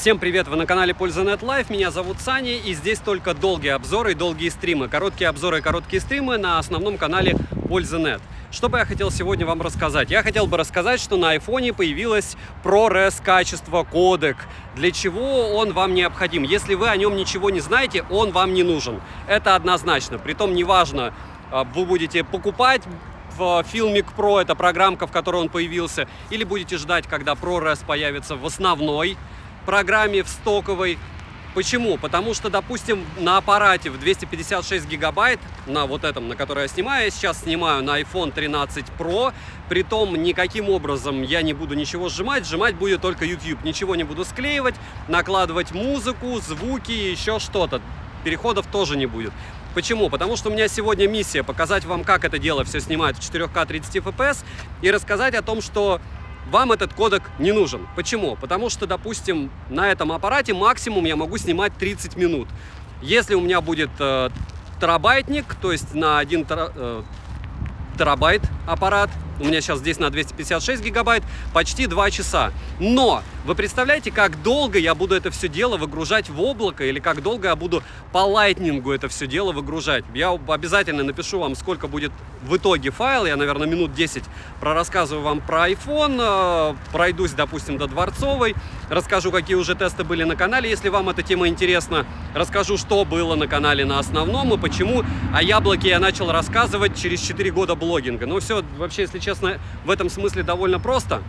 Всем привет, вы на канале Польза.нет Лайв, меня зовут Саня, и здесь только долгие обзоры и долгие стримы. Короткие обзоры и короткие стримы на основном канале Польза.нет. Что бы я хотел сегодня вам рассказать? Я хотел бы рассказать, что на айфоне появилось ProRes качество кодек. Для чего он вам необходим? Если вы о нем ничего не знаете, он вам не нужен. Это однозначно. Притом неважно, вы будете покупать в Filmic Pro, это программка, в которой он появился, или будете ждать, когда ProRes появится в основной программе, в стоковой. Почему? Потому что, допустим, на аппарате в 256 гигабайт, на вот этом, на который я снимаю, я сейчас снимаю на iPhone 13 Pro, притом никаким образом я не буду ничего сжимать будет только YouTube, ничего не буду склеивать, накладывать музыку, звуки, еще что-то, переходов тоже не будет. Почему? Потому что у меня сегодня миссия показать вам, как это дело все снимает в 4К 30 FPS и рассказать о том, что вам этот кодек не нужен. Почему? Потому что, допустим, на этом аппарате максимум я могу снимать 30 минут. Если у меня будет терабайтник, то есть на 1 терабайт аппарат, у меня сейчас здесь на 256 гигабайт, почти 2 часа. Но вы представляете, как долго я буду это все дело выгружать в облако, или как долго я буду по лайтнингу это все дело выгружать? Я обязательно напишу вам, сколько будет в итоге файл. Я, наверное, минут 10 рассказываю вам про iPhone, пройдусь, допустим, до дворцовой, расскажу, какие уже тесты были на канале, если вам эта тема интересна, расскажу, что было на канале на основном и почему. О яблоке я начал рассказывать через 4 года блогинга. Ну все, вообще, если честно, в этом смысле довольно просто.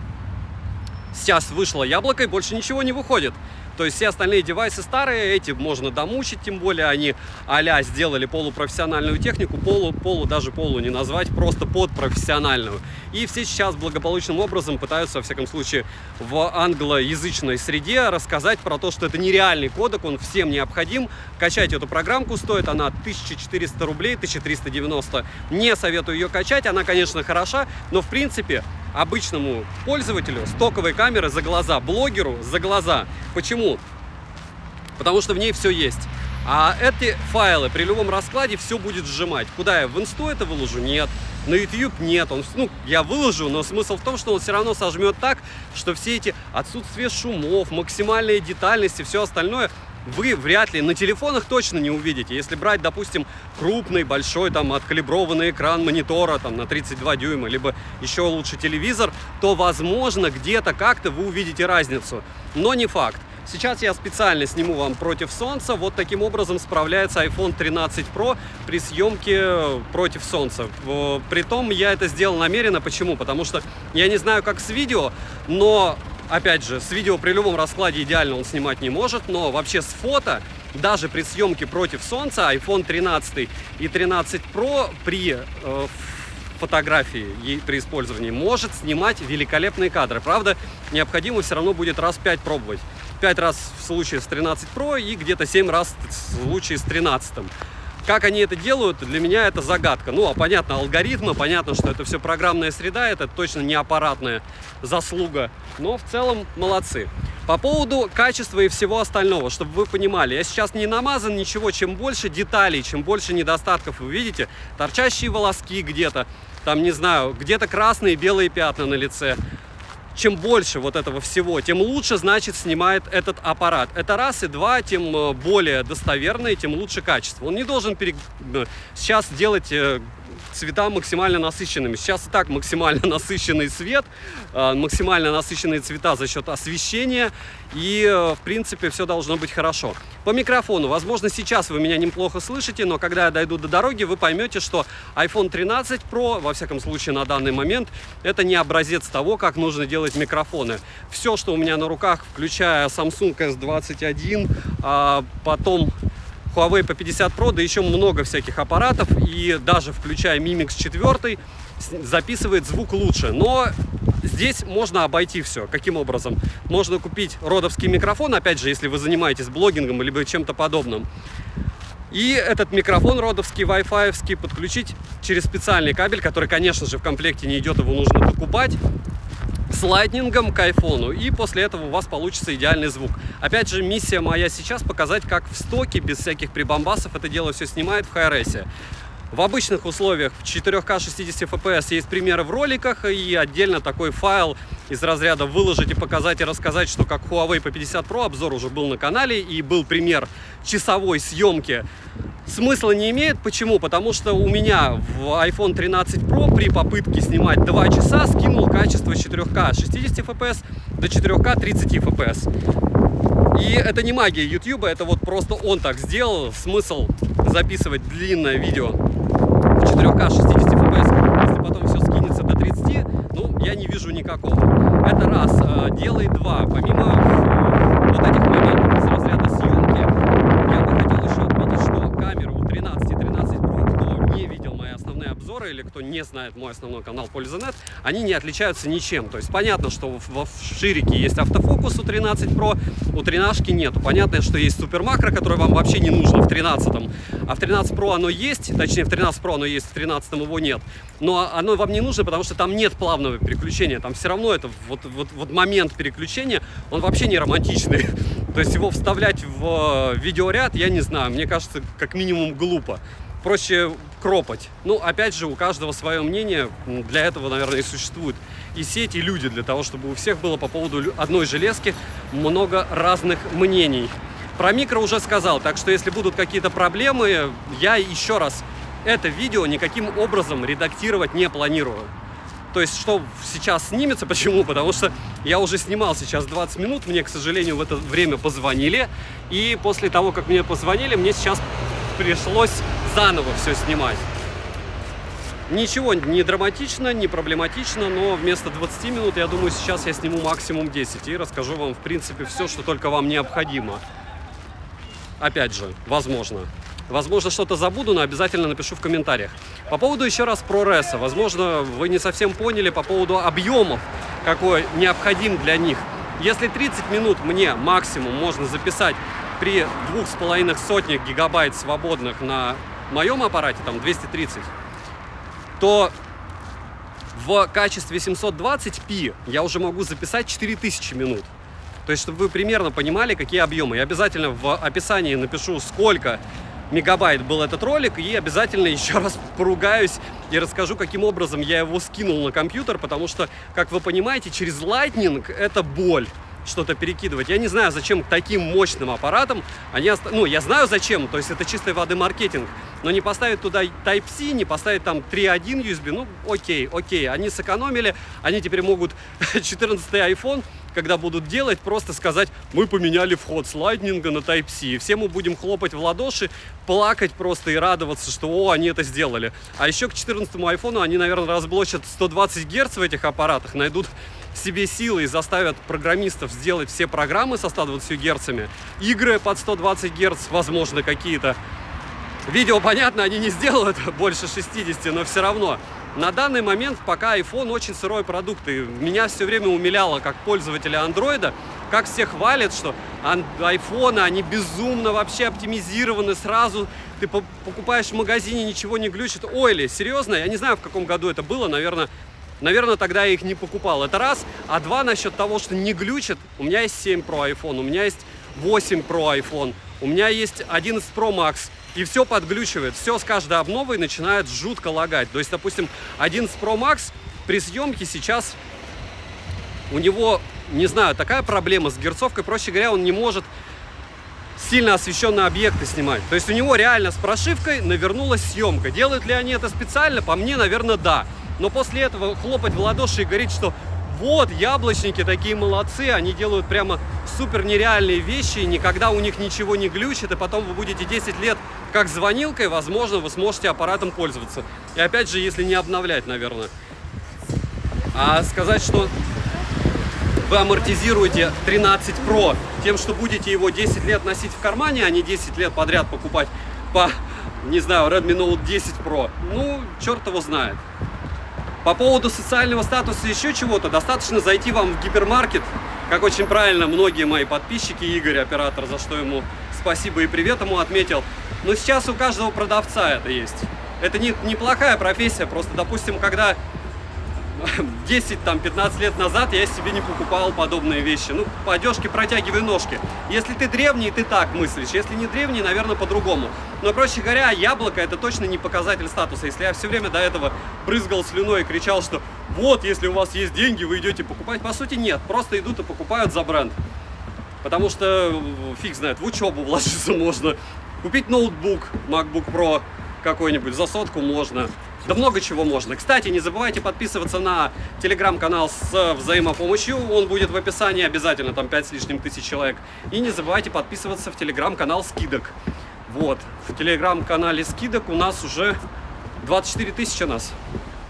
Сейчас вышло яблоко и больше ничего не выходит. То есть все остальные девайсы старые, эти можно домучить, тем более они а-ля сделали полупрофессиональную технику, даже полу не назвать, просто подпрофессиональную. И все сейчас благополучным образом пытаются, во всяком случае, в англоязычной среде рассказать про то, что это нереальный кодек, он всем необходим. Качать эту программку стоит, она 1400 рублей, 1390. Не советую ее качать, она, конечно, хороша, но в принципе обычному пользователю стоковой камеры за глаза, блогеру за глаза. Почему? Потому что в ней все есть. А эти файлы при любом раскладе все будет сжимать. Куда я в инсту это выложу? Нет. На YouTube нет. Я выложу, но смысл в том, что он все равно сожмет так, что все эти отсутствие шумов, максимальная детальность и все остальное вы вряд ли на телефонах точно не увидите. Если брать, допустим, крупный, большой, откалиброванный экран монитора на 32 дюйма, либо еще лучше телевизор, то, возможно, где-то как-то вы увидите разницу. Но не факт. Сейчас я специально сниму вам против солнца. Вот таким образом справляется iPhone 13 Pro при съемке против солнца. Притом я это сделал намеренно. Почему? Потому что я не знаю, как с видео, но опять же, с видео при любом раскладе идеально он снимать не может, но вообще с фото, даже при съемке против солнца, iPhone 13 и 13 Pro при фотографии и при использовании может снимать великолепные кадры. Правда, необходимо все равно будет раз 5 пробовать. 5 раз в случае с 13 Pro и где-то 7 раз в случае с 13. Как они это делают, для меня это загадка. Понятно, алгоритмы, понятно, что это все программная среда, это точно не аппаратная заслуга, но в целом молодцы. По поводу качества и всего остального, чтобы вы понимали, я сейчас не намазан ничего, чем больше деталей, чем больше недостатков вы видите, торчащие волоски где-то, не знаю, где-то красные, белые пятна на лице. Чем больше вот этого всего, тем лучше, значит, снимает этот аппарат. Это раз, и два, тем более достоверное, тем лучше качество. Он не должен сейчас делать цвета максимально насыщенными. Сейчас и так максимально насыщенный свет, максимально насыщенные цвета за счет освещения. И, в принципе, все должно быть хорошо. По микрофону, возможно, сейчас вы меня неплохо слышите, но когда я дойду до дороги, вы поймете, что iPhone 13 Pro, во всяком случае, на данный момент, это не образец того, как нужно делать микрофоны. Все, что у меня на руках, включая Samsung S21, потом Huawei P50 Pro, да еще много всяких аппаратов, и даже включая Mi Mix 4, записывает звук лучше. Но здесь можно обойти все. Каким образом? Можно купить родовский микрофон, опять же, если вы занимаетесь блогингом или чем-то подобным. И этот микрофон родовский, Wi-Fi-овский, подключить через специальный кабель, который, конечно же, в комплекте не идет, его нужно докупать, с лайтнингом к айфону, и после этого у вас получится идеальный звук. Опять же, миссия моя сейчас показать, как в стоке, без всяких прибамбасов, это дело все снимает в Hi-Res. В обычных условиях в 4К 60 FPS есть примеры в роликах, и отдельно такой файл из разряда выложить и показать и рассказать, что как Huawei P50 Pro обзор уже был на канале и был пример часовой съемки, смысла не имеет. Почему? Потому что у меня в iPhone 13 Pro при попытке снимать 2 часа скинул качество с 4К 60 FPS до 4К 30 FPS. И это не магия YouTube, это вот просто он так сделал. Смысл записывать длинное видео в 4К 60 FPS, если потом все скинется до 30, ну, я не вижу никакого. Это раз. Делает два. Помимо вот этих моментов из разряда съемки, я бы хотел еще отметить, что камеры у 13 и 13 Pro, кто не видел мои основные обзоры или кто не знает мой основной канал PolzaNet, они не отличаются ничем. То есть понятно, что в ширике есть автофокус у 13 Pro, у 13 нету. Понятно, что есть супер макро, который вам вообще не нужно в 13, а в 13 Pro оно есть, точнее в 13 Pro оно есть, в 13 его нет. Но оно вам не нужно, потому что там нет плавного переключения, там все равно это вот момент переключения, он вообще не романтичный. То есть его вставлять в видеоряд, я не знаю, мне кажется, как минимум глупо. Проще кропать. Ну, опять же, у каждого свое мнение. Для этого, наверное, и существуют и сети, и люди, для того, чтобы у всех было по поводу одной железки много разных мнений. Про микро уже сказал, так что если будут какие-то проблемы, я еще раз это видео никаким образом редактировать не планирую. То есть, что сейчас снимется, почему? Потому что я уже снимал сейчас 20 минут, мне, к сожалению, в это время позвонили, и после того, как мне позвонили, мне сейчас пришлось заново все снимать. Ничего не драматично, не проблематично, но вместо 20 минут, я думаю, сейчас я сниму максимум 10 и расскажу вам, в принципе, все, что только вам необходимо. Опять же, возможно. Возможно, что-то забуду, но обязательно напишу в комментариях. По поводу еще раз ProRes. Возможно, вы не совсем поняли по поводу объемов, какой необходим для них. Если 30 минут мне максимум можно записать при 2,5 гигабайт свободных на моем аппарате, там 230, то в качестве 720p я уже могу записать 4000 минут. То есть, чтобы вы примерно понимали, какие объемы. Я обязательно в описании напишу, сколько мегабайт был этот ролик, и обязательно еще раз поругаюсь и расскажу, каким образом я его скинул на компьютер, потому что, как вы понимаете, через Lightning это боль что-то перекидывать. Я не знаю, зачем таким мощным аппаратам ну, я знаю зачем, то есть это чистой воды маркетинг, но не поставить туда Type-C, не поставить там 3.1 USB, ну, окей, они сэкономили, они теперь могут 14-й iPhone, когда будут делать, просто сказать, мы поменяли вход с Lightning на Type-C, и все мы будем хлопать в ладоши, плакать просто и радоваться, что, они это сделали. А еще к 14-му айфону они, наверное, разблочат 120 Гц в этих аппаратах, найдут себе силы и заставят программистов сделать все программы со 120 герцами, игры под 120 герц, возможно, какие-то. Видео, понятно, они не сделают больше 60, но все равно. На данный момент пока iPhone очень сырой продукт, и меня все время умиляло, как пользователя андроида, как все хвалят, что айфоны, они безумно вообще оптимизированы сразу, ты покупаешь в магазине, ничего не глючит. Ой, ли, серьезно? Я не знаю, в каком году это было, наверное, тогда я их не покупал. Это раз. А два, насчет того, что не глючит. У меня есть 7 Pro iPhone, у меня есть 8 Pro iPhone, у меня есть 11 Pro Max. И все подглючивает. Все с каждой обновой начинает жутко лагать. То есть, допустим, 11 Pro Max при съемке сейчас у него, не знаю, такая проблема с герцовкой. Проще говоря, он не может сильно освещенные объекты снимать. То есть у него реально с прошивкой навернулась съемка. Делают ли они это специально? По мне, наверное, да. Но после этого хлопать в ладоши и говорить, что вот, яблочники такие молодцы, они делают прямо супер нереальные вещи, и никогда у них ничего не глючит, и потом вы будете 10 лет как звонилкой, возможно, вы сможете аппаратом пользоваться. И опять же, если не обновлять, наверное. А сказать, что вы амортизируете 13 Pro тем, что будете его 10 лет носить в кармане, а не 10 лет подряд покупать по, не знаю, Redmi Note 10 Pro, ну, черт его знает. По поводу социального статуса еще чего-то, достаточно зайти вам в гипермаркет, как очень правильно многие мои подписчики, Игорь, оператор, за что ему спасибо и привет ему отметил. Но сейчас у каждого продавца это есть. Это неплохая профессия, просто, допустим, когда 10-15 лет назад я себе не покупал подобные вещи. Ну, по одежке протягивай ножки. Если ты древний, ты так мыслишь. Если не древний, наверное, по-другому. Но, проще говоря, яблоко — это точно не показатель статуса. Если я все время до этого брызгал слюной и кричал, что вот, если у вас есть деньги, вы идете покупать. По сути, нет, просто идут и покупают за бренд. Потому что, фиг знает, в учебу вложиться можно. Купить ноутбук, MacBook Pro какой-нибудь за 100 можно. Да много чего можно. Кстати, не забывайте подписываться на телеграм-канал с взаимопомощью. Он будет в описании обязательно, там 5 с лишним тысяч человек. И не забывайте подписываться в телеграм-канал скидок. Вот, в телеграм-канале скидок у нас уже 24 тысячи нас.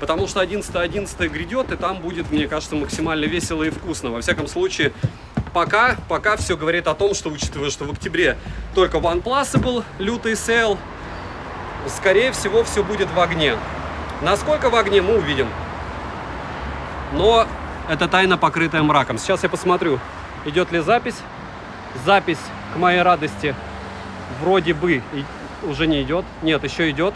Потому что 11.11 грядет, и там будет, мне кажется, максимально весело и вкусно. Во всяком случае, пока все говорит о том, что, учитывая, что в октябре только OnePlus был лютый сейл, скорее всего, все будет в огне. Насколько в огне, мы увидим. Но это тайна, покрытая мраком. Сейчас я посмотрю, идет ли запись. Запись, к моей радости, вроде бы уже не идет. Нет, еще идет.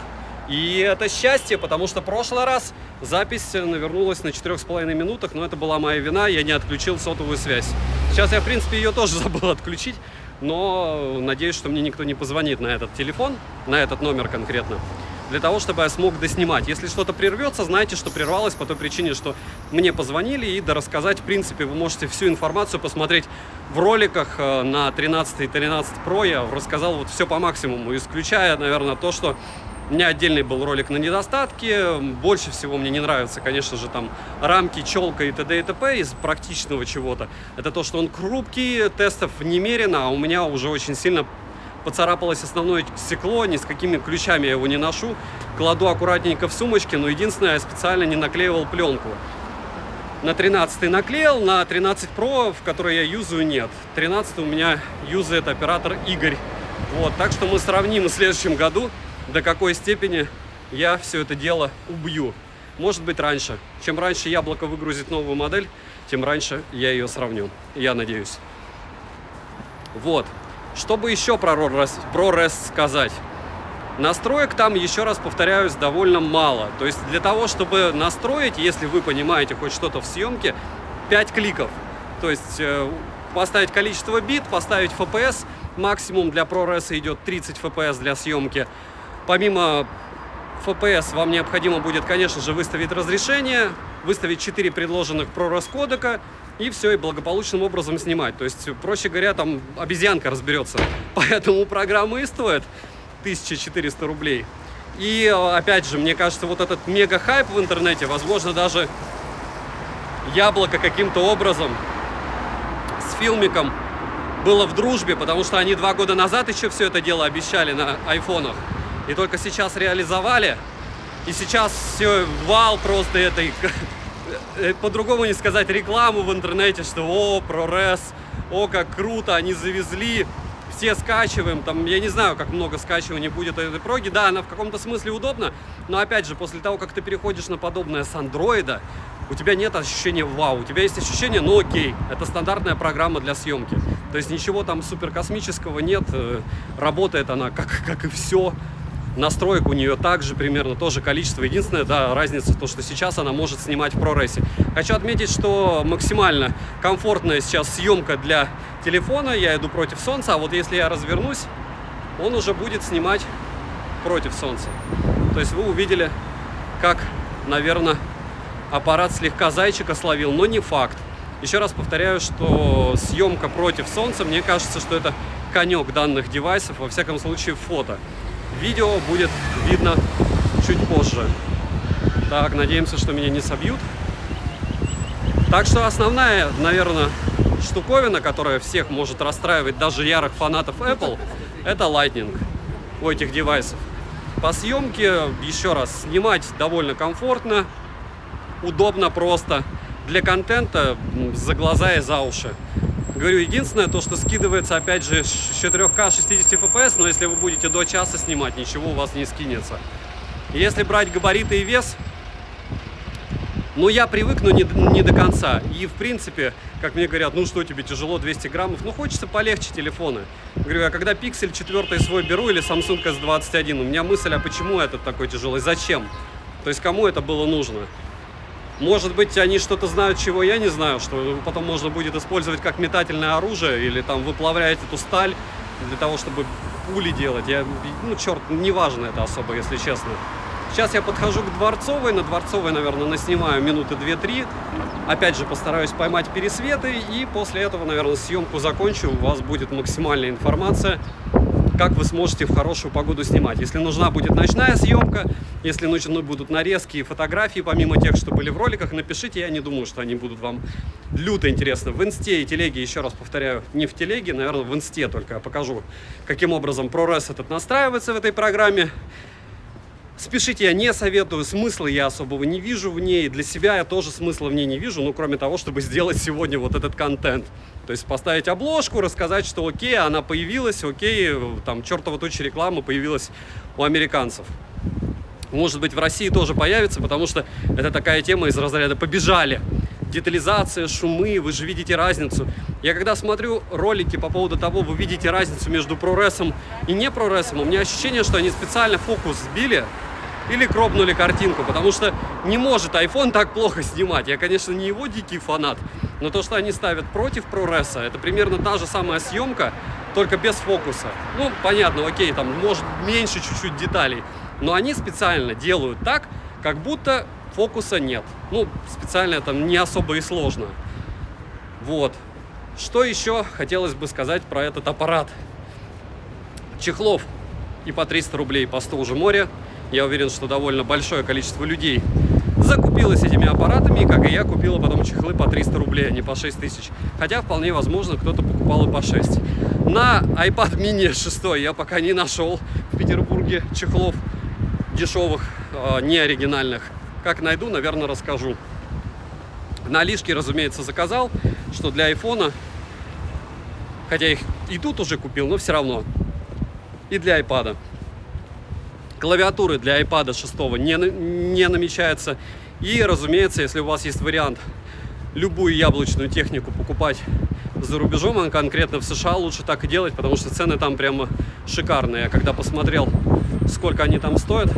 И это счастье, потому что в прошлый раз запись навернулась на 4,5 минутах, но это была моя вина, я не отключил сотовую связь. Сейчас я, в принципе, ее тоже забыл отключить, но надеюсь, что мне никто не позвонит на этот телефон, на этот номер конкретно, для того, чтобы я смог доснимать. Если что-то прервется, знайте, что прервалось по той причине, что мне позвонили, и дорассказать, в принципе, вы можете всю информацию посмотреть в роликах на 13 и 13 Pro. Я рассказал вот все по максимуму, исключая, наверное, то, что у меня отдельный был ролик на недостатки. Больше всего мне не нравится, конечно же, там рамки, челка и т.д. и т.п. из практичного чего-то. Это то, что он хрупкий, тестов немерено, а у меня уже очень сильно поцарапалось основное стекло, ни с какими ключами я его не ношу. Кладу аккуратненько в сумочке, но единственное, я специально не наклеивал пленку. На 13 наклеил, на 13 Pro, в которой я юзаю, нет. 13 у меня юзает оператор Игорь. Вот, так что мы сравним в следующем году, до какой степени я все это дело убью. Может быть, раньше. Чем раньше Яблоко выгрузит новую модель, тем раньше я ее сравню. Я надеюсь. Вот. Чтобы еще про ProRes сказать. Настроек там, еще раз повторяюсь, довольно мало. То есть для того, чтобы настроить, если вы понимаете хоть что-то в съемке, 5 кликов. То есть поставить количество бит, поставить FPS. Максимум для ProRes идет 30 FPS для съемки. Помимо FPS вам необходимо будет, конечно же, выставить разрешение, выставить 4 предложенных ProRes кодека и все, и благополучным образом снимать. То есть, проще говоря, там обезьянка разберется. Поэтому программа и стоит 1400 рублей. И, опять же, мне кажется, вот этот мега-хайп в интернете, возможно, даже Яблоко каким-то образом с Филмиком было в дружбе, потому что они 2 года назад еще все это дело обещали на айфонах. И только сейчас реализовали. И сейчас все вал просто этой, по-другому не сказать, рекламу в интернете, что о, ProRes, о, как круто, они завезли, все скачиваем. Там, я не знаю, как много скачиваний будет этой проги. Да, она в каком-то смысле удобна, но опять же, после того, как ты переходишь на подобное с андроида, у тебя нет ощущения вау, у тебя есть ощущение, ну окей, это стандартная программа для съемки. То есть ничего там супер космического нет, работает она как и все. Настроек у нее также примерно тоже количество. Единственное, да, разница в том, что сейчас она может снимать в ProRes. Хочу отметить, что максимально комфортная сейчас съемка для телефона. Я иду против солнца, а вот если я развернусь, он уже будет снимать против солнца. То есть вы увидели, как, наверное, аппарат слегка зайчика словил, но не факт. Еще раз повторяю, что съемка против солнца, мне кажется, что это конек данных девайсов, во всяком случае фото. Видео будет видно чуть позже. Так, надеемся, что меня не собьют. Так что основная, наверное, штуковина, которая всех может расстраивать, даже ярых фанатов Apple, это Lightning у этих девайсов. По съемке, еще раз, снимать довольно комфортно, удобно просто. Для контента за глаза и за уши. Говорю, единственное, то, что скидывается, опять же, с 4К 60 FPS, но если вы будете до часа снимать, ничего у вас не скинется. Если брать габариты и вес, ну, я привык, но не до конца. И, в принципе, как мне говорят, ну, что тебе, тяжело, 200 граммов, ну, хочется полегче телефона. Говорю, я когда Pixel 4 свой беру или Samsung S21, у меня мысль, а почему этот такой тяжелый, зачем? То есть, кому это было нужно? Может быть, они что-то знают, чего я не знаю, что потом можно будет использовать как метательное оружие или там выплавлять эту сталь для того, чтобы пули делать. Ну, черт, не важно это особо, если честно. Сейчас я подхожу к Дворцовой. На Дворцовой, наверное, наснимаю минуты 2-3. Опять же, постараюсь поймать пересветы. И после этого, наверное, съемку закончу. У вас будет максимальная информация, как вы сможете в хорошую погоду снимать. Если нужна будет ночная съемка, если нужны будут нарезки и фотографии, помимо тех, что были в роликах, напишите. Я не думаю, что они будут вам люто интересны. В инсте и телеге, еще раз повторяю, не в телеге, наверное, в инсте только я покажу, каким образом ProRes этот настраивается в этой программе. Спешить я не советую, смысла я особого не вижу в ней, для себя я тоже смысла в ней не вижу, ну, кроме того, чтобы сделать сегодня вот этот контент. То есть поставить обложку, рассказать, что окей, она появилась, окей, там, чертова туча рекламы появилась у американцев. Может быть, в России тоже появится, потому что это такая тема из разряда «побежали». Детализация, шумы, вы же видите разницу. Я когда смотрю ролики по поводу того, вы видите разницу между ProRes и не ProRes, у меня ощущение, что они специально фокус сбили или кропнули картинку, потому что не может iPhone так плохо снимать. Я, конечно, не его дикий фанат, но то, что они ставят против ProRes, это примерно та же самая съемка, только без фокуса. Ну, понятно, окей, там может меньше чуть-чуть деталей, но они специально делают так, как будто фокуса нет. Ну, специально там не особо и сложно. Вот. Что еще хотелось бы сказать про этот аппарат? Чехлов и по 300 рублей по 100 уже море. Я уверен, что довольно большое количество людей закупилось этими аппаратами, как и я купила потом чехлы по 300 рублей, а не по 6 тысяч. Хотя, вполне возможно, кто-то покупал и по 6. На iPad mini 6 я пока не нашел в Петербурге чехлов дешевых, не оригинальных. Как найду, наверное, расскажу. На Алишке, разумеется, заказал, что для айфона, хотя их и тут уже купил, но все равно, и для iPad. Клавиатуры для iPad 6 не намечается. И, разумеется, если у вас есть вариант любую яблочную технику покупать за рубежом, а конкретно в США, лучше так и делать, потому что цены там прямо шикарные. Я когда посмотрел, сколько они там стоят,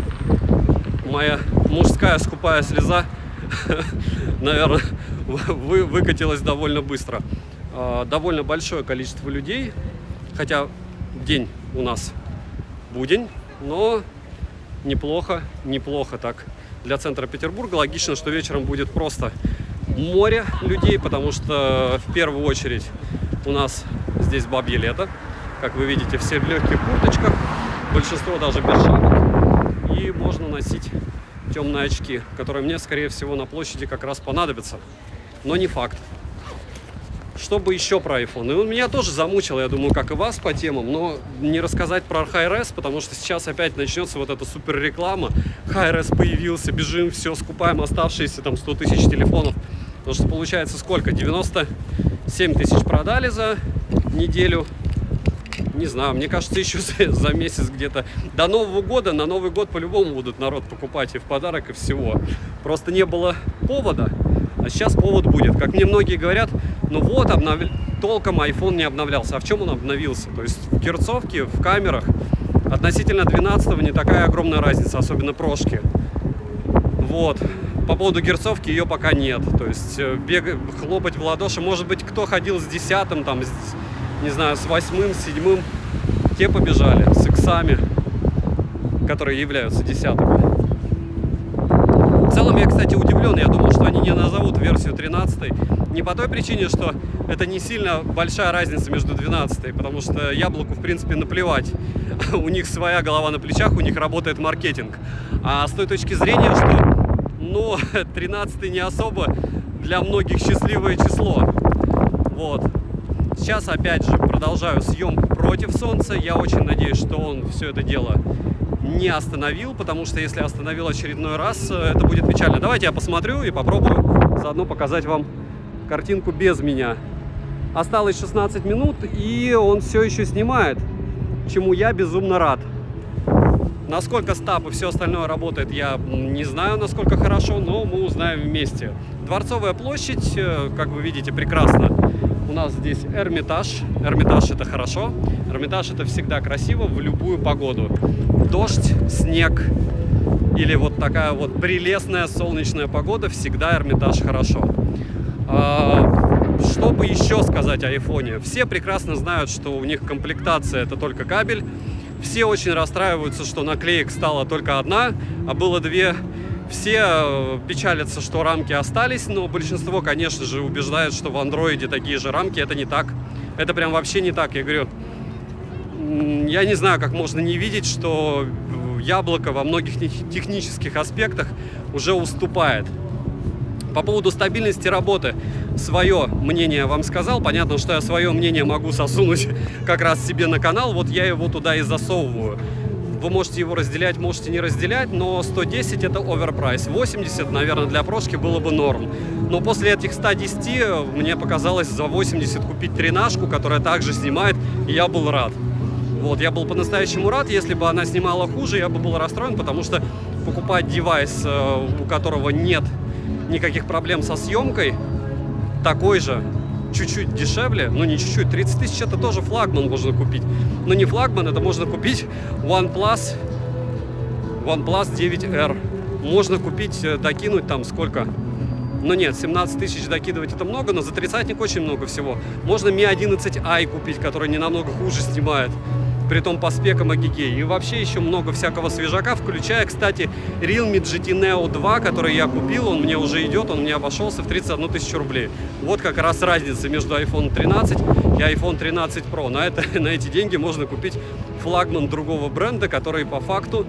моя мужская скупая слеза, наверное, выкатилась довольно быстро. Довольно большое количество людей, хотя день у нас будень, но неплохо так. Для центра Петербурга логично, что вечером будет просто море людей, потому что в первую очередь у нас здесь бабье лето. Как вы видите, все в легких курточках, большинство даже без шапок. И можно носить темные очки, которые мне, скорее всего, на площади как раз понадобятся. Но не факт. Что бы еще про iPhone? И он меня тоже замучил, я думаю, как и вас по темам, но не рассказать про Hi-Res, потому что сейчас опять начнется вот эта супер реклама. Hi-Res появился, бежим, все, скупаем оставшиеся там 100 тысяч телефонов. Потому что получается сколько? 97 тысяч продали за неделю. Не знаю, мне кажется, еще за месяц где-то. До Нового года, на Новый год по-любому будут народ покупать и в подарок, и всего. Просто не было повода, а сейчас повод будет. Как мне многие говорят, ну вот, толком iPhone не обновлялся. А в чем он обновился? То есть в герцовке, в камерах относительно 12-го не такая огромная разница, особенно прошки. Вот. По поводу герцовки ее пока нет. То есть хлопать в ладоши. Может быть, кто ходил с 10-м, там, не знаю, с 8-м, с 7-м, те побежали с иксами, которые являются 10-ми. В целом я, кстати, удивлен. Я думал, что они не назовут версию 13-й. Не по той причине, что это не сильно большая разница между 12-й, потому что Яблоку, в принципе, наплевать. У них своя голова на плечах, у них работает маркетинг. А с той точки зрения, что, ну, 13-й не особо для многих счастливое число. Вот. Сейчас, опять же, продолжаю съемку против солнца. Я очень надеюсь, что он все это дело не остановил, потому что если остановил очередной раз, это будет печально. Давайте я посмотрю и попробую заодно показать вам картинку без меня. Осталось 16 минут, и он все еще снимает, чему я безумно рад. Насколько стаб и все остальное работает, я не знаю, насколько хорошо, но мы узнаем вместе. Дворцовая площадь, как вы видите, прекрасно. У нас здесь Эрмитаж. Эрмитаж — это хорошо. Эрмитаж — это всегда красиво в любую погоду. Дождь, снег или вот такая вот прелестная солнечная погода, всегда Эрмитаж хорошо. Что бы еще сказать о айфоне? Все прекрасно знают, что у них комплектация — это только кабель. Все очень расстраиваются, что наклеек стало только одна, а было две. Все печалятся, что рамки остались, но большинство, конечно же, убеждает, что в андроиде такие же рамки. Это не так. Это прям вообще не так. Я говорю, я не знаю, как можно не видеть, что яблоко во многих технических аспектах уже уступает. По поводу стабильности работы свое мнение вам сказал. Понятно, что я свое мнение могу засунуть как раз себе на канал. Вот я его туда и засовываю. Вы можете его разделять, можете не разделять, но 110 это оверпрайс. 80, наверное, для прошки было бы норм. Но после этих 110 мне показалось за 80 купить тринашку, которая также снимает, и я был рад. Вот, я был по-настоящему рад. Если бы она снимала хуже, я бы был расстроен, потому что покупать девайс, у которого нет никаких проблем со съемкой, такой же, чуть-чуть дешевле, ну не чуть-чуть, 30 тысяч это тоже флагман можно купить. Но не флагман, это можно купить OnePlus 9R. Можно купить, докинуть там сколько? Ну нет, 17 тысяч докидывать это много, но за тридцатник очень много всего. Можно Mi 11i купить, который не намного хуже снимает, притом по спекам Agigei. И вообще еще много всякого свежака, включая, кстати, Realme GT Neo 2, который я купил, он мне уже идет, он мне обошелся в 31 тысячу рублей. Вот как раз разница между iPhone 13 и iPhone 13 Pro. На эти деньги можно купить флагман другого бренда, который по факту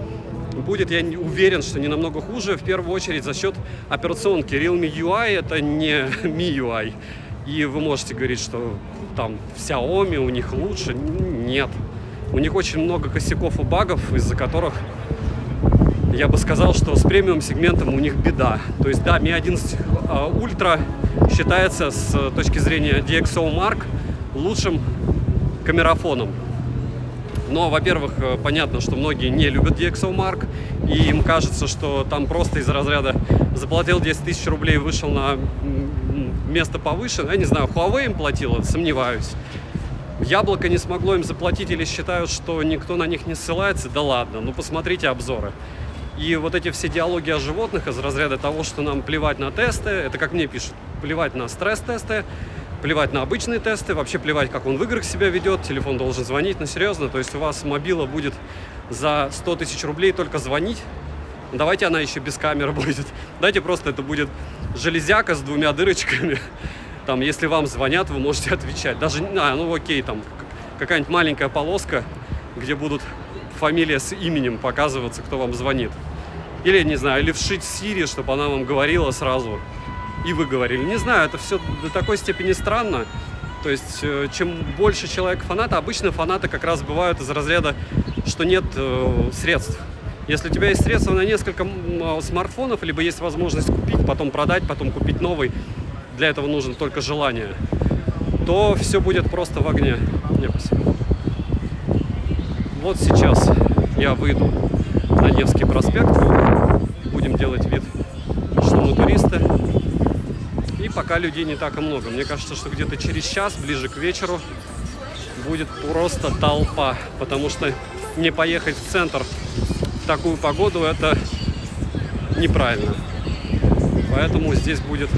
будет, я уверен, что не намного хуже, в первую очередь за счет операционки. Realme UI это не MIUI. И вы можете говорить, что там Xiaomi у них лучше. Нет. У них очень много косяков и багов, из-за которых я бы сказал, что с премиум-сегментом у них беда. То есть, да, Mi 11 Ultra считается с точки зрения DxOMark лучшим камерафоном. Но, во-первых, понятно, что многие не любят DxOMark, и им кажется, что там просто из разряда заплатил 10 тысяч рублей, вышел на место повыше. Я не знаю, Huawei им платила, сомневаюсь. Яблоко не смогло им заплатить или считают, что никто на них не ссылается. Да ладно, ну посмотрите обзоры. И вот эти все диалоги о животных из разряда того, что нам плевать на тесты, это как мне пишут, плевать на стресс-тесты, плевать на обычные тесты, вообще плевать, как он в играх себя ведет, телефон должен звонить, ну серьезно, то есть у вас мобила будет за 100 тысяч рублей только звонить, давайте она еще без камеры будет, дайте просто это будет железяка с двумя дырочками, там, если вам звонят, вы можете отвечать, даже, ну окей, там, какая-нибудь маленькая полоска, где будут фамилия с именем показываться, кто вам звонит, или, не знаю, или вшить Siri, чтобы она вам говорила сразу, и вы говорили. Не знаю, это все до такой степени странно. То есть, чем больше человек фаната, обычно фанаты как раз бывают из разряда, что нет средств. Если у тебя есть средства на несколько смартфонов, либо есть возможность купить, потом продать, потом купить новый, для этого нужно только желание, то все будет просто в огне. Спасибо. Вот сейчас я выйду на Невский проспект. Будем делать вид, что мы туристы. И пока людей не так и много. Мне кажется, что где-то через час, ближе к вечеру, будет просто толпа. Потому что не поехать в центр в такую погоду — это неправильно. Поэтому здесь будет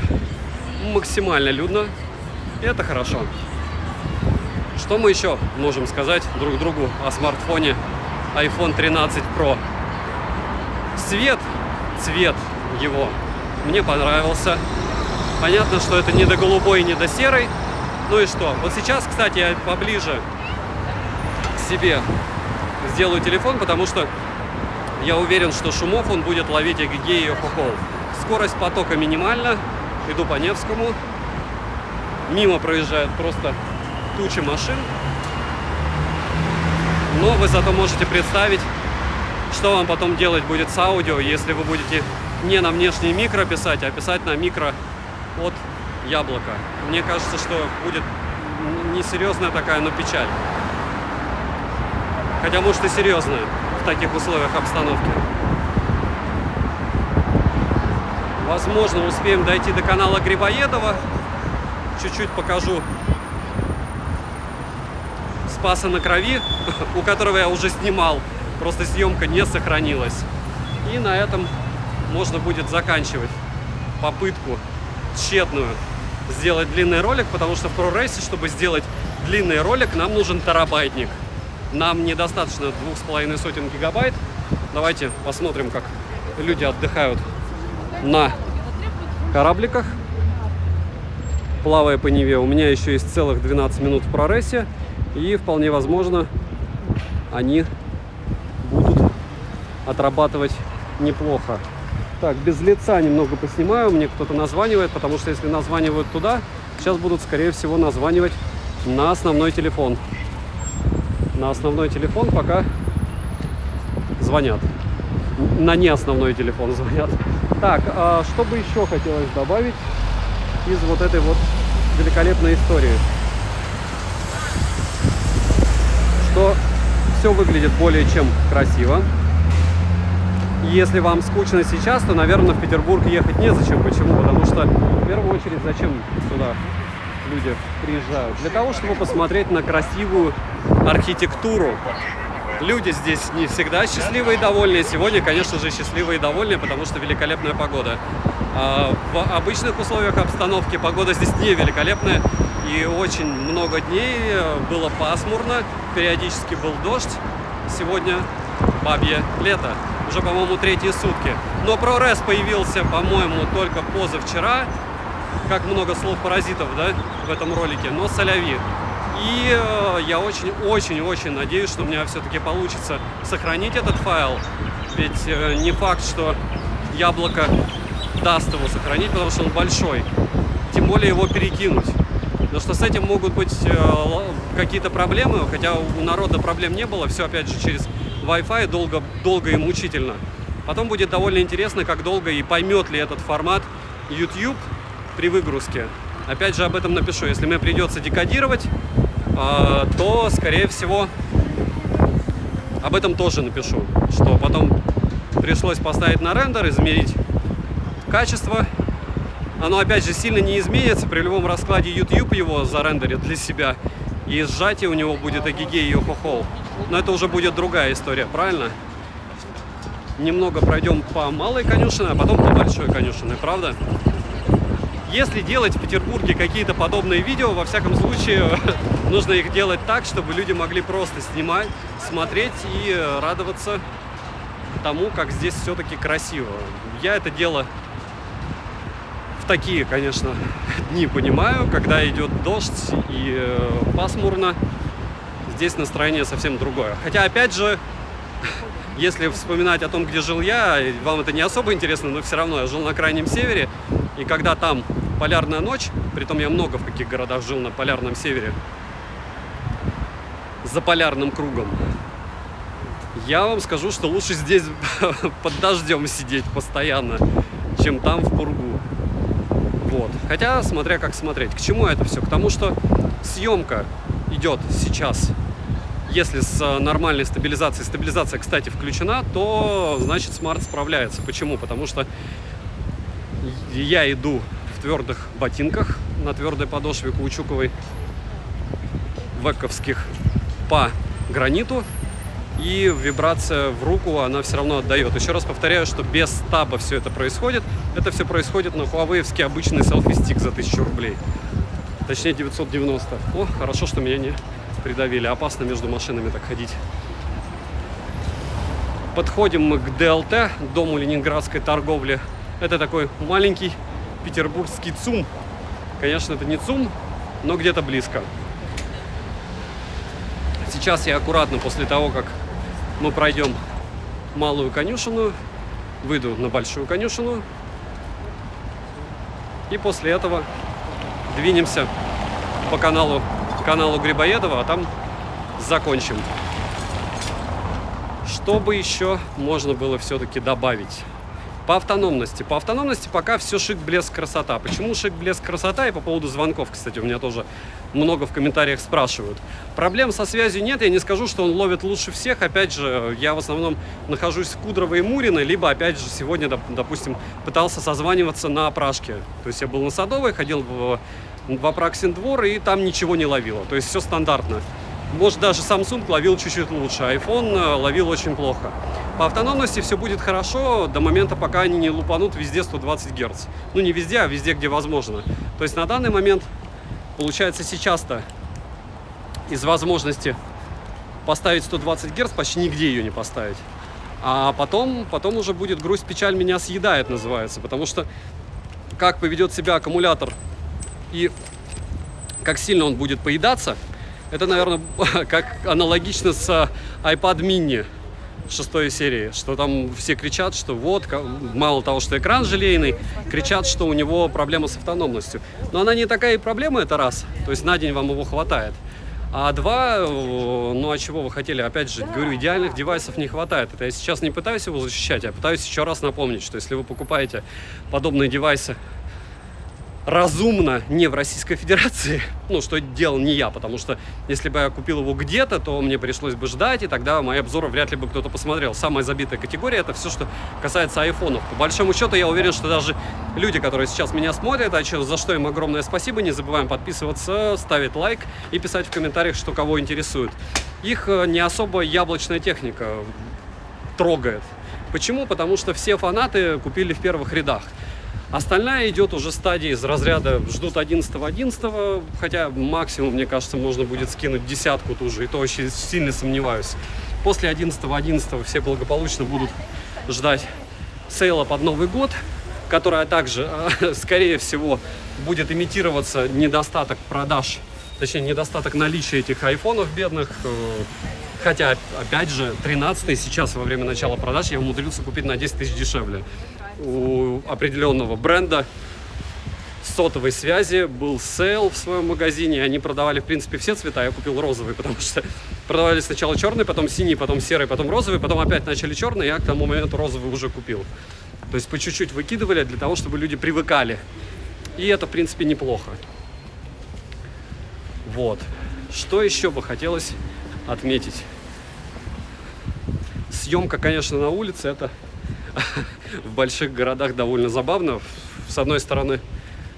максимально людно. И это хорошо. Что мы еще можем сказать друг другу о смартфоне iPhone 13 Pro? Цвет его мне понравился. Понятно, что это не до голубой, не до серой. Ну и что? Вот сейчас, кстати, я поближе к себе сделаю телефон, потому что я уверен, что шумов он будет ловить Agigei и Хохол. Скорость потока минимальна. Иду по Невскому. Мимо проезжает просто туча машин. Но вы зато можете представить, что вам потом делать будет с аудио, если вы будете не на внешний микро писать, а писать на микро от яблока. Мне кажется, что будет несерьезная такая, но печаль. Хотя, может, и серьезная в таких условиях обстановки. Возможно, успеем дойти до канала Грибоедова. Чуть-чуть покажу Спаса на Крови, у которого я уже снимал. Просто съемка не сохранилась. И на этом можно будет заканчивать попытку тщетную сделать длинный ролик, потому что в ProRace, чтобы сделать длинный ролик, нам нужен терабайтник. нам недостаточно 2,5 гигабайт. Давайте посмотрим, как люди отдыхают на корабликах, плавая по Неве. У меня еще есть целых 12 минут в прорессе, и вполне возможно они будут отрабатывать неплохо. Так, без лица немного поснимаю, мне кто-то названивает, потому что если названивают туда, сейчас будут, скорее всего, названивать на основной телефон. На основной телефон пока звонят. На неосновной телефон звонят. Так, что бы еще хотелось добавить из вот этой вот великолепной истории? Что все выглядит более чем красиво. Если вам скучно сейчас, то, наверное, в Петербург ехать незачем. Почему? Потому что, в первую очередь, зачем сюда люди приезжают? Для того, чтобы посмотреть на красивую архитектуру. Люди здесь не всегда счастливые и довольные. Сегодня, конечно же, счастливые и довольные, потому что великолепная погода. В обычных условиях обстановки погода здесь не великолепная. И очень много дней было пасмурно, периодически был дождь. Сегодня бабье лето. Уже, по-моему, третьи сутки. Но ProRes появился, по-моему, только позавчера. Как много слов паразитов, да, в этом ролике, но соляви. И я очень-очень-очень надеюсь, что у меня все-таки получится сохранить этот файл. Ведь не факт, что яблоко даст его сохранить, потому что он большой. Тем более его перекинуть. Но что с этим могут быть какие-то проблемы, хотя у народа проблем не было. Все, опять же, через Wi-Fi долго и мучительно. Потом будет довольно интересно, как долго и поймет ли этот формат YouTube при выгрузке. Опять же, об этом напишу. Если мне придется декодировать, то, скорее всего, об этом тоже напишу. Что потом пришлось поставить на рендер, измерить качество. Оно, опять же, сильно не изменится. При любом раскладе YouTube его зарендерит для себя. И сжатие у него будет эгегей и охохол. Но это уже будет другая история, правильно? Немного пройдем по малой конюшине, а потом по большой конюшине, правда? Если делать в Петербурге какие-то подобные видео, во всяком случае, нужно их делать так, чтобы люди могли просто снимать, смотреть и радоваться тому, как здесь все-таки красиво. Я это дело в такие, конечно, дни понимаю, когда идет дождь и пасмурно. Здесь настроение совсем другое. Хотя, опять же, если вспоминать о том, где жил я, вам это не особо интересно, но все равно я жил на Крайнем Севере, и когда там полярная ночь, притом я много в каких городах жил на полярном севере, за полярным кругом, я вам скажу, что лучше здесь под дождем сидеть постоянно, чем там в пургу. Вот. Хотя, смотря как смотреть. К чему это все? К тому, что съемка идет сейчас. Если с нормальной стабилизацией, стабилизация, кстати, включена, то, значит, смарт справляется. Почему? Потому что я иду в твердых ботинках, на твердой подошве каучуковой, вековских, по граниту, и вибрация в руку, она все равно отдает. Еще раз повторяю, что без таба все это происходит. Это все происходит на хуавеевский обычный селфи-стик за 1000 рублей. Точнее, 990. О, хорошо, что меня не придавили. Опасно между машинами так ходить. Подходим мы к ДЛТ, дому ленинградской торговли. Это такой маленький петербургский ЦУМ. Конечно, это не ЦУМ, но где-то близко. Сейчас я аккуратно после того, как мы пройдем малую конюшину, выйду на большую конюшину. И после этого двинемся по каналу Грибоедова, а там закончим. Что бы еще можно было все-таки добавить? По автономности. По автономности пока все шик, блеск, красота. Почему шик, блеск, красота? И по поводу звонков, кстати, у меня тоже много в комментариях спрашивают. Проблем со связью нет, я не скажу, что он ловит лучше всех. Опять же, я в основном нахожусь в Кудрово и Мурино, либо, опять же, сегодня, допустим, пытался созваниваться на Пражке. То есть я был на Садовой, ходил в Апраксин двор, и там ничего не ловило. То есть все стандартно. Может, даже Samsung ловил чуть-чуть лучше, iPhone ловил очень плохо. По автономности все будет хорошо до момента, пока они не лупанут везде 120 Гц. Ну, не везде, а везде, где возможно. То есть на данный момент, получается, сейчас-то из возможности поставить 120 Гц, почти нигде ее не поставить. А потом уже будет грусть, печаль меня съедает, называется. Потому что как поведет себя аккумулятор и как сильно он будет поедаться, это, наверное, как аналогично с iPad mini 6 серии, что там все кричат, что вот, мало того, что экран желейный, кричат, что у него проблема с автономностью. Но она не такая и проблема, это раз, то есть на день вам его хватает. А два, ну а чего вы хотели? Опять же, говорю, идеальных девайсов не хватает. Это я сейчас не пытаюсь его защищать, я пытаюсь еще раз напомнить, что если вы покупаете подобные девайсы разумно не в Российской Федерации, ну, что делал не я, потому что если бы я купил его где-то, то мне пришлось бы ждать, и тогда мои обзоры вряд ли бы кто-то посмотрел. Самая забитая категория — это все, что касается айфонов. По большому счету, я уверен, что даже люди, которые сейчас меня смотрят, за что им огромное спасибо, не забываем подписываться, ставить лайк и писать в комментариях, что кого интересует. Их не особо яблочная техника трогает. Почему? Потому что все фанаты купили в первых рядах. Остальная идет уже стадии из разряда ждут 11.11, хотя максимум, мне кажется, можно будет скинуть десятку тоже, и то очень сильно сомневаюсь. После 11.11 все благополучно будут ждать сейла под Новый год, которая также, скорее всего, будет имитироваться недостаток продаж, точнее, недостаток наличия этих айфонов бедных. Хотя, опять же, 13-й сейчас во время начала продаж я умудрился купить на 10 тысяч дешевле. У определенного бренда сотовой связи был сейл в своем магазине. Они продавали, в принципе, все цвета. Я купил розовый, потому что продавали сначала черный, потом синий, потом серый, потом розовый, потом опять начали черный. Я к тому моменту розовый уже купил. То есть по чуть-чуть выкидывали для того, чтобы люди привыкали. И это, в принципе, неплохо. Вот. Что еще бы хотелось отметить? Съемка, конечно, на улице — это в больших городах довольно забавно. С одной стороны,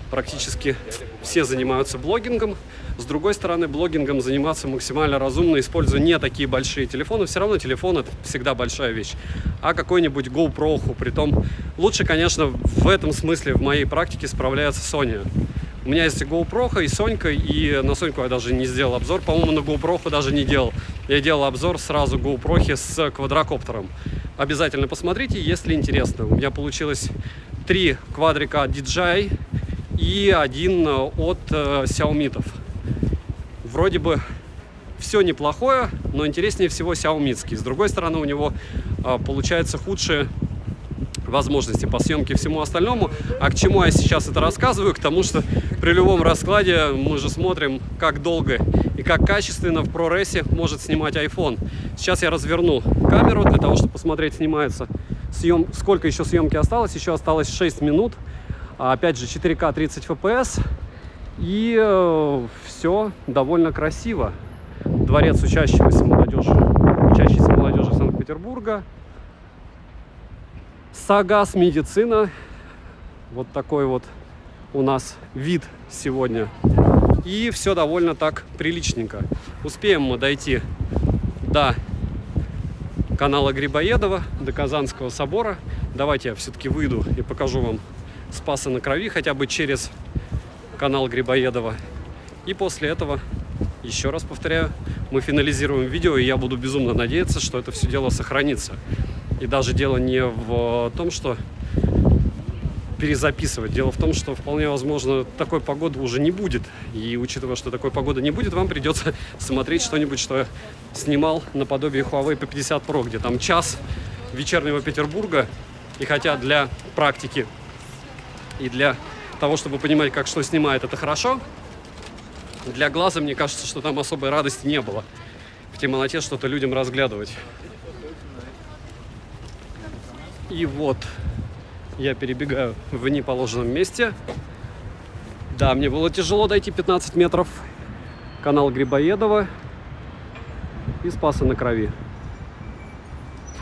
практически все занимаются блогингом. С другой стороны, блогингом заниматься максимально разумно, используя не такие большие телефоны. Все равно телефон — это всегда большая вещь. А какой-нибудь GoPro, притом лучше, конечно, в этом смысле в моей практике справляется Sony. У меня есть и GoPro, и Сонька, и на Соньку я даже не сделал обзор. По-моему, на GoPro даже не делал. Я делал обзор сразу GoPro с квадрокоптером. Обязательно посмотрите, если интересно. У меня получилось 3 квадрика от DJI и 1 от Xiaomi. Вроде бы все неплохое, но интереснее всего Xiaomi. С другой стороны, у него получается худшие возможности по съемке и всему остальному. А к чему я сейчас это рассказываю? К тому, что при любом раскладе мы же смотрим, как долго и как качественно в ProRes может снимать iPhone. Сейчас я разверну камеру для того, чтобы посмотреть, снимается сколько еще съемки осталось. Еще осталось 6 минут. Опять же, 4К 30 FPS. И все довольно красиво. Дворец учащейся молодежи Санкт-Петербурга. Сагас медицина. Вот такой вот у нас вид сегодня. И все довольно так приличненько. Успеем мы дойти до канала Грибоедова, до Казанского собора. Давайте я все-таки выйду и покажу вам Спаса на Крови, хотя бы через канал Грибоедова. И после этого, еще раз повторяю, мы финализируем видео, и я буду безумно надеяться, что это все дело сохранится. И даже дело не в том, что перезаписывать. Дело в том, что вполне возможно такой погоды уже не будет. И учитывая, что такой погоды не будет, вам придется смотреть что-нибудь, что я снимал наподобие Huawei P50 Pro, где там час вечернего Петербурга. И хотя для практики и для того, чтобы понимать, как что снимает, это хорошо, для глаза, мне кажется, что там особой радости не было. В темноте что-то людям разглядывать. И вот я перебегаю в неположенном месте. Да, мне было тяжело дойти 15 метров. Канал Грибоедова и Спаса на Крови.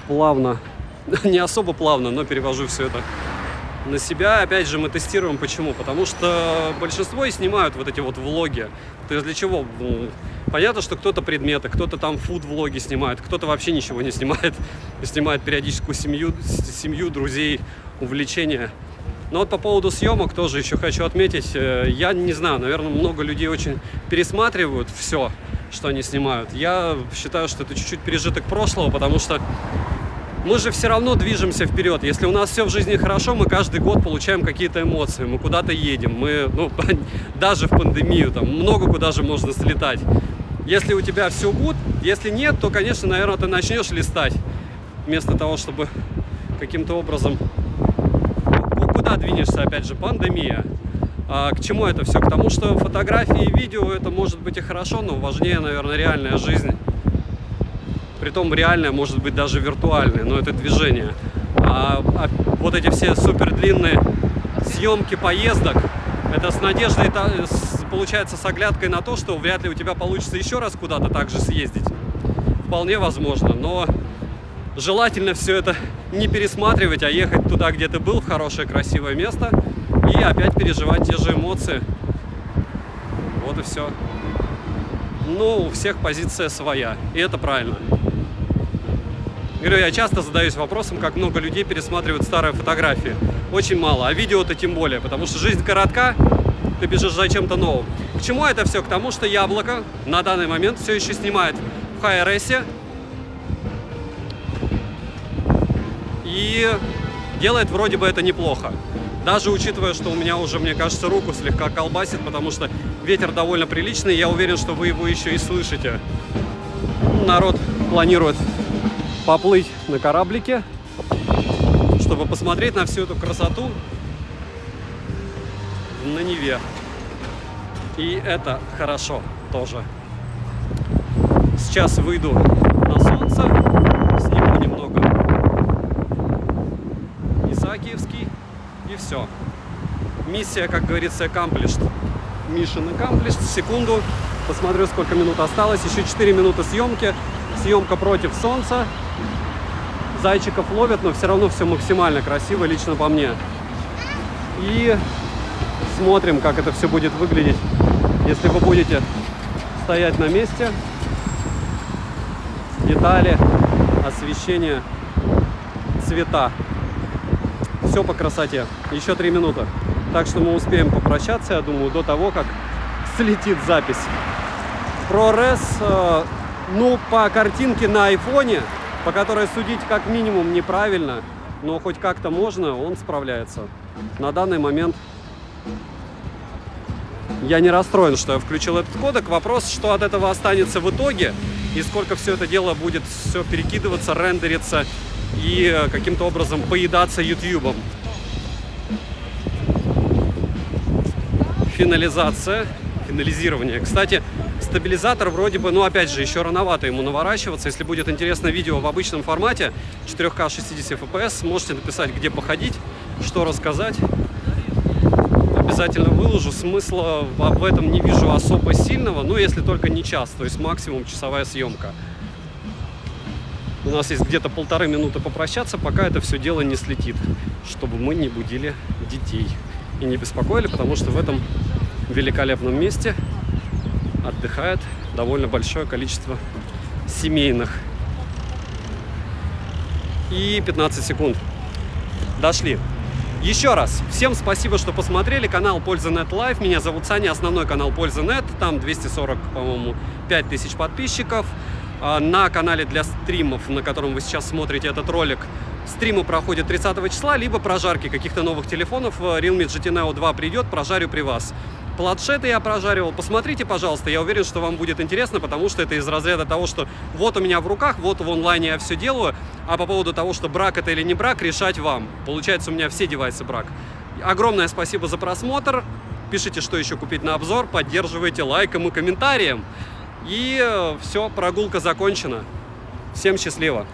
Плавно, не особо плавно, но перевожу все это на себя. Опять же, мы тестируем. Почему? Потому что большинство и снимают вот эти вот влоги. То есть для чего? Понятно, что кто-то предметы, кто-то там фуд-влоги снимает, кто-то вообще ничего не снимает. Снимает периодическую семью, друзей, увлечения. Но вот по поводу съемок тоже еще хочу отметить, я не знаю, наверное, много людей очень пересматривают все, что они снимают. Я считаю, что это чуть-чуть пережиток прошлого, потому что мы же все равно движемся вперед. Если у нас все в жизни хорошо, мы каждый год получаем какие-то эмоции, мы куда-то едем, мы, даже в пандемию, там много куда же можно слетать. Если у тебя все good, если нет, то, конечно, наверное, ты начнешь листать, вместо того, чтобы каким-то образом... Куда двинешься, опять же, пандемия. А к чему это все? К тому, что фотографии и видео это может быть и хорошо, но важнее, наверное, реальная жизнь. Притом реальная, может быть, даже виртуальная, но это движение. А вот эти все супер длинные съемки поездок, это с надеждой, получается, с оглядкой на то, что вряд ли у тебя получится еще раз куда-то так же съездить. Вполне возможно, но желательно все это не пересматривать, а ехать туда, где ты был, в хорошее, красивое место, и опять переживать те же эмоции. Вот и все. Ну, у всех позиция своя, и это правильно. Говорю, я часто задаюсь вопросом, как много людей пересматривают старые фотографии. Очень мало, а видео-то тем более, потому что жизнь коротка, ты бежишь за чем-то новым. К чему это все? К тому, что Яблоко на данный момент все еще снимает в Hi-Res и делает вроде бы это неплохо. Даже учитывая, что у меня уже, мне кажется, руку слегка колбасит, потому что ветер довольно приличный, я уверен, что вы его еще и слышите. Народ планирует поплыть на кораблике, чтобы посмотреть на всю эту красоту на Неве. И это хорошо тоже. Сейчас выйду на солнце, сниму немного Исаакиевский, и все. Миссия, как говорится, accomplished. Mission accomplished. Секунду. Посмотрю, сколько минут осталось. Еще 4 минуты съемки. Съемка против солнца. Зайчиков ловят, но все равно все максимально красиво, лично по мне. И смотрим, как это все будет выглядеть, если вы будете стоять на месте. Детали, освещение, цвета. Все по красоте. Еще 3 минуты. Так что мы успеем попрощаться, я думаю, до того, как слетит запись. ProRes, по картинке на айфоне, по которой судить как минимум неправильно, но хоть как-то можно, он справляется. На данный момент я не расстроен, что я включил этот кодек. Вопрос, что от этого останется в итоге, и сколько все это дело будет все перекидываться, рендериться и каким-то образом поедаться ютубом. Финализирование. Кстати, стабилизатор вроде бы, опять же, еще рановато ему наворачиваться. Если будет интересное видео в обычном формате, 4К 60 FPS, можете написать, где походить, что рассказать. Обязательно выложу. Смысла в этом не вижу особо сильного, если только не час, то есть максимум часовая съемка. У нас есть где-то 1,5 минуты попрощаться, пока это все дело не слетит, чтобы мы не будили детей и не беспокоили, потому что в этом великолепном месте отдыхает довольно большое количество семейных. И 15 секунд. Дошли. Еще раз, всем спасибо, что посмотрели. Канал PolzaNet Live. Меня зовут Саня, основной канал PolzaNet. Там 240, по-моему, 5000 подписчиков. На канале для стримов, на котором вы сейчас смотрите этот ролик, стримы проходят 30 числа, либо прожарки каких-то новых телефонов. Realme GT Neo 2 придет, прожарю при вас. Планшеты я прожаривал. Посмотрите, пожалуйста, я уверен, что вам будет интересно, потому что это из разряда того, что вот у меня в руках, вот в онлайне я все делаю, а по поводу того, что брак это или не брак, решать вам. Получается, у меня все девайсы брак. Огромное спасибо за просмотр. Пишите, что еще купить на обзор, поддерживайте лайком и комментарием. И все, прогулка закончена. Всем счастливо!